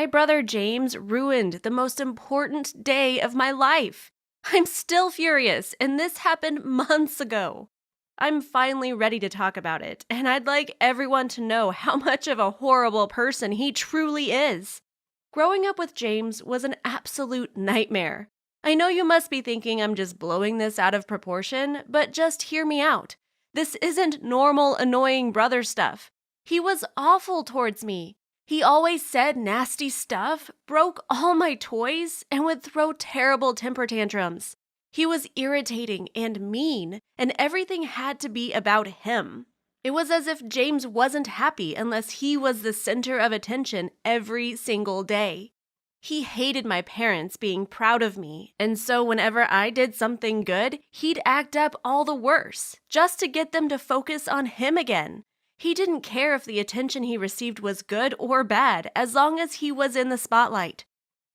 my brother James ruined the most important day of my life. I'm still furious, and this happened months ago. I'm finally ready to talk about it, and I'd like everyone to know how much of a horrible person he truly is. Growing up with James was an absolute nightmare. I know you must be thinking I'm just blowing this out of proportion, but just hear me out. This isn't normal, annoying brother stuff. He was awful towards me. He always said nasty stuff, broke all my toys, and would throw terrible temper tantrums. He was irritating and mean, and everything had to be about him. It was as if James wasn't happy unless he was the center of attention every single day. He hated my parents being proud of me, and so whenever I did something good, he'd act up all the worse, just to get them to focus on him again. He didn't care if the attention he received was good or bad, as long as he was in the spotlight.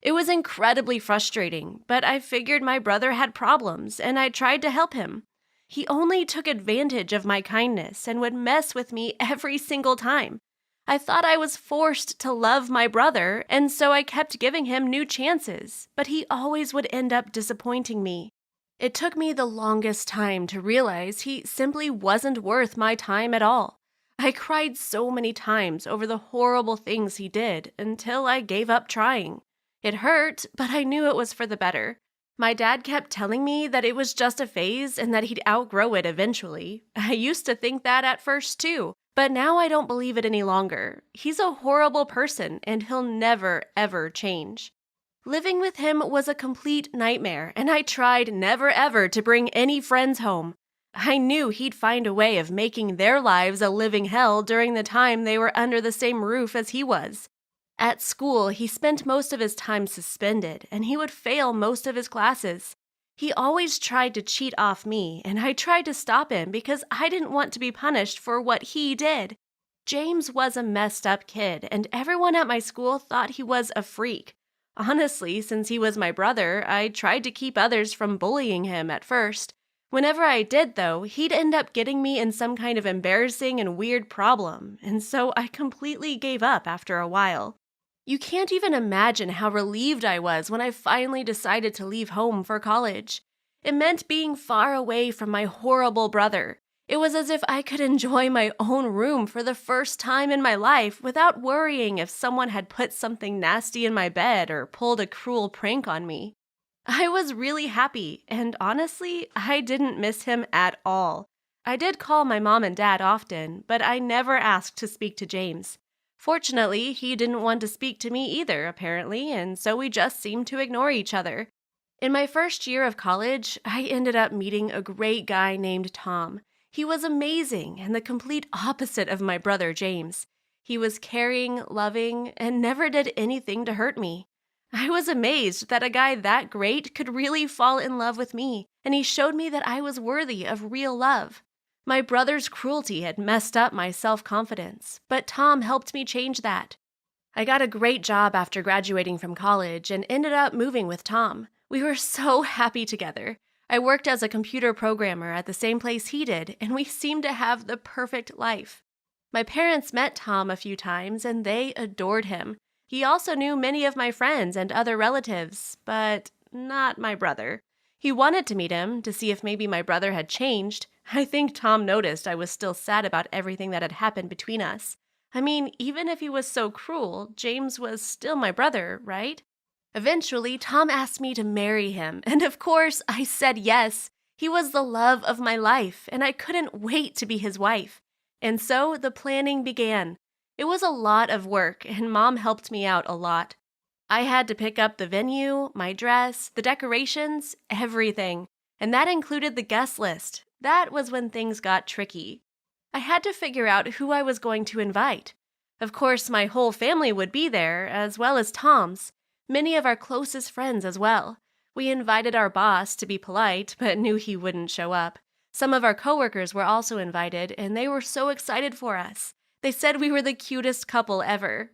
It was incredibly frustrating, but I figured my brother had problems, and I tried to help him. He only took advantage of my kindness and would mess with me every single time. I thought I was forced to love my brother, and so I kept giving him new chances, but he always would end up disappointing me. It took me the longest time to realize he simply wasn't worth my time at all. I cried so many times over the horrible things he did until I gave up trying. It hurt, but I knew it was for the better. My dad kept telling me that it was just a phase and that he'd outgrow it eventually. I used to think that at first too, but now I don't believe it any longer. He's a horrible person and he'll never, ever change. Living with him was a complete nightmare, and I tried never ever to bring any friends home. I knew he'd find a way of making their lives a living hell during the time they were under the same roof as he was. At school, he spent most of his time suspended, and he would fail most of his classes. He always tried to cheat off me, and I tried to stop him because I didn't want to be punished for what he did. James was a messed up kid, and everyone at my school thought he was a freak. Honestly, since he was my brother, I tried to keep others from bullying him at first. Whenever I did, though, he'd end up getting me in some kind of embarrassing and weird problem, and so I completely gave up after a while. You can't even imagine how relieved I was when I finally decided to leave home for college. It meant being far away from my horrible brother. It was as if I could enjoy my own room for the first time in my life without worrying if someone had put something nasty in my bed or pulled a cruel prank on me. I was really happy, and honestly, I didn't miss him at all. I did call my mom and dad often, but I never asked to speak to James. Fortunately, he didn't want to speak to me either, apparently, and so we just seemed to ignore each other. In my first year of college, I ended up meeting a great guy named Tom. He was amazing and the complete opposite of my brother James. He was caring, loving, and never did anything to hurt me. I was amazed that a guy that great could really fall in love with me, and he showed me that I was worthy of real love. My brother's cruelty had messed up my self-confidence, but Tom helped me change that. I got a great job after graduating from college and ended up moving with Tom. We were so happy together. I worked as a computer programmer at the same place he did, and we seemed to have the perfect life. My parents met Tom a few times, and they adored him. He also knew many of my friends and other relatives, but not my brother. He wanted to meet him to see if maybe my brother had changed. I think Tom noticed I was still sad about everything that had happened between us. I mean, even if he was so cruel, James was still my brother, right? Eventually, Tom asked me to marry him, and of course, I said yes. He was the love of my life, and I couldn't wait to be his wife. And so the planning began. It was a lot of work, and Mom helped me out a lot. I had to pick up the venue, my dress, the decorations, everything. And that included the guest list. That was when things got tricky. I had to figure out who I was going to invite. Of course, my whole family would be there, as well as Tom's. Many of our closest friends as well. We invited our boss to be polite, but knew he wouldn't show up. Some of our coworkers were also invited, and they were so excited for us. They said we were the cutest couple ever.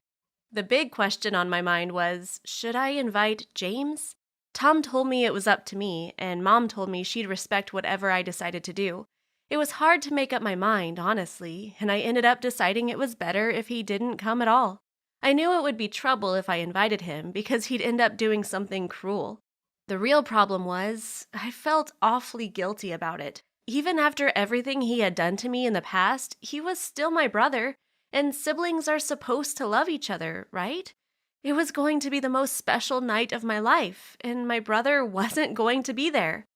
The big question on my mind was, should I invite James? Tom told me it was up to me, and Mom told me she'd respect whatever I decided to do. It was hard to make up my mind, honestly, and I ended up deciding it was better if he didn't come at all. I knew it would be trouble if I invited him because he'd end up doing something cruel. The real problem was, I felt awfully guilty about it. Even after everything he had done to me in the past, he was still my brother, and siblings are supposed to love each other, right? It was going to be the most special night of my life, and my brother wasn't going to be there.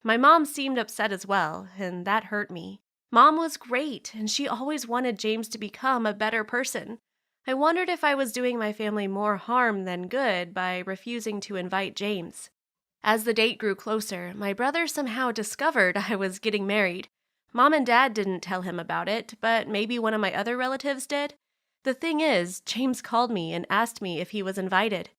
My mom seemed upset as well, and that hurt me. Mom was great, and she always wanted James to become a better person. I wondered if I was doing my family more harm than good by refusing to invite James. As the date grew closer, my brother somehow discovered I was getting married. Mom and Dad didn't tell him about it, but maybe one of my other relatives did. The thing is, James called me and asked me if he was invited.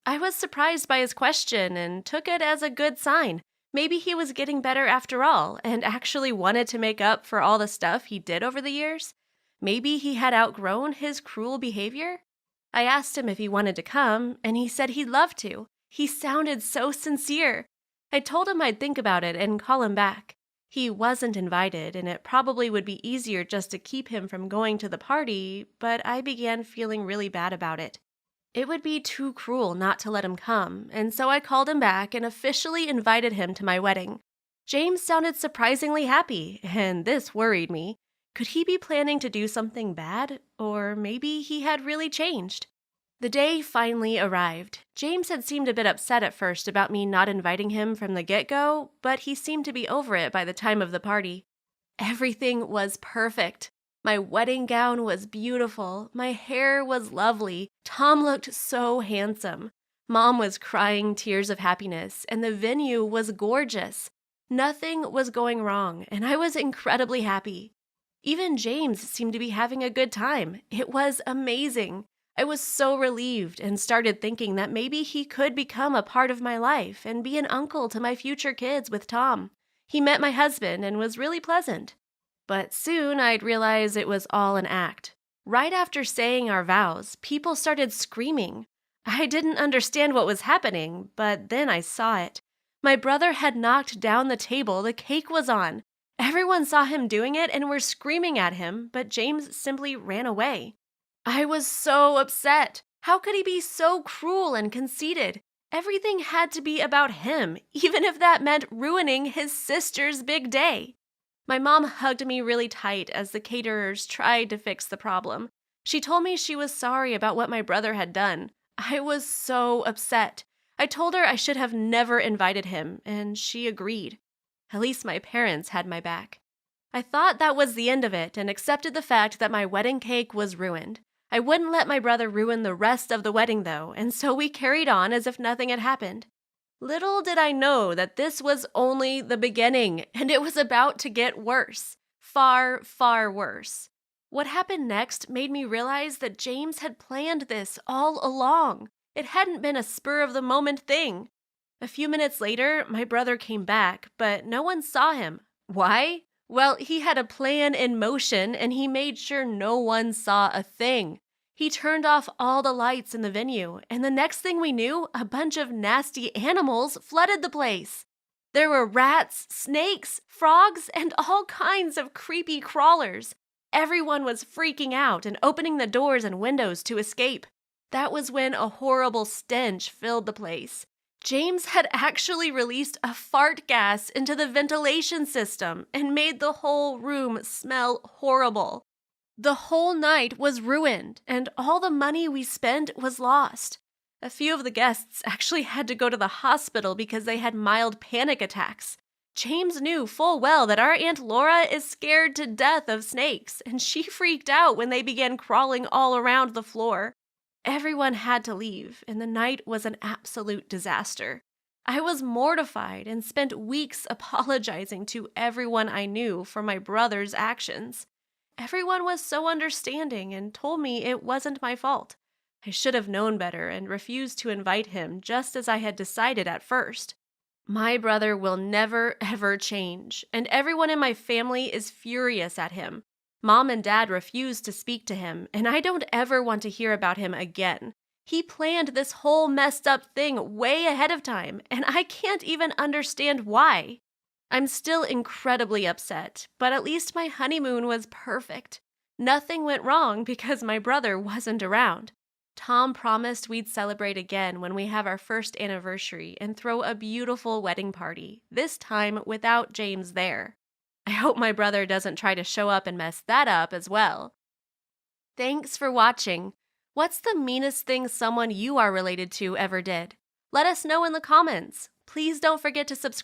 I was surprised by his question and took it as a good sign. Maybe he was getting better after all and actually wanted to make up for all the stuff he did over the years. Maybe he had outgrown his cruel behavior. I asked him if he wanted to come, and he said he'd love to. He sounded so sincere. I told him I'd think about it and call him back. He wasn't invited, and it probably would be easier just to keep him from going to the party, but I began feeling really bad about it. It would be too cruel not to let him come, and so I called him back and officially invited him to my wedding. James sounded surprisingly happy, and this worried me. Could he be planning to do something bad? Or maybe he had really changed? The day finally arrived. James had seemed a bit upset at first about me not inviting him from the get-go, but he seemed to be over it by the time of the party. Everything was perfect. My wedding gown was beautiful. My hair was lovely. Tom looked so handsome. Mom was crying tears of happiness, and the venue was gorgeous. Nothing was going wrong, and I was incredibly happy. Even James seemed to be having a good time. It was amazing. I was so relieved and started thinking that maybe he could become a part of my life and be an uncle to my future kids with Tom. He met my husband and was really pleasant. But soon I'd realize it was all an act. Right after saying our vows, people started screaming. I didn't understand what was happening, but then I saw it. My brother had knocked down the table the cake was on. Everyone saw him doing it and were screaming at him, but James simply ran away. I was so upset. How could he be so cruel and conceited? Everything had to be about him, even if that meant ruining his sister's big day. My mom hugged me really tight as the caterers tried to fix the problem. She told me she was sorry about what my brother had done. I was so upset. I told her I should have never invited him, and she agreed. At least my parents had my back. I thought that was the end of it and accepted the fact that my wedding cake was ruined. I wouldn't let my brother ruin the rest of the wedding, though, and so we carried on as if nothing had happened. Little did I know that this was only the beginning, and it was about to get worse. Far, far worse. What happened next made me realize that James had planned this all along. It hadn't been a spur-of-the-moment thing. A few minutes later, my brother came back, but no one saw him. Why? Well, he had a plan in motion, and he made sure no one saw a thing. He turned off all the lights in the venue, and the next thing we knew, a bunch of nasty animals flooded the place. There were rats, snakes, frogs, and all kinds of creepy crawlers. Everyone was freaking out and opening the doors and windows to escape. That was when a horrible stench filled the place. James had actually released a fart gas into the ventilation system and made the whole room smell horrible. The whole night was ruined, and all the money we spent was lost. A few of the guests actually had to go to the hospital because they had mild panic attacks. James knew full well that our Aunt Laura is scared to death of snakes, and she freaked out when they began crawling all around the floor. Everyone had to leave, and the night was an absolute disaster. I was mortified and spent weeks apologizing to everyone I knew for my brother's actions. Everyone was so understanding and told me it wasn't my fault. I should have known better and refused to invite him just as I had decided at first. My brother will never, ever change, and everyone in my family is furious at him. Mom and Dad refused to speak to him, and I don't ever want to hear about him again. He planned this whole messed up thing way ahead of time, and I can't even understand why. I'm still incredibly upset, but at least my honeymoon was perfect. Nothing went wrong because my brother wasn't around. Tom promised we'd celebrate again when we have our first anniversary and throw a beautiful wedding party, this time without James there. I hope my brother doesn't try to show up and mess that up as well. Thanks for watching. What's the meanest thing someone you are related to ever did? Let us know in the comments. Please don't forget to subscribe.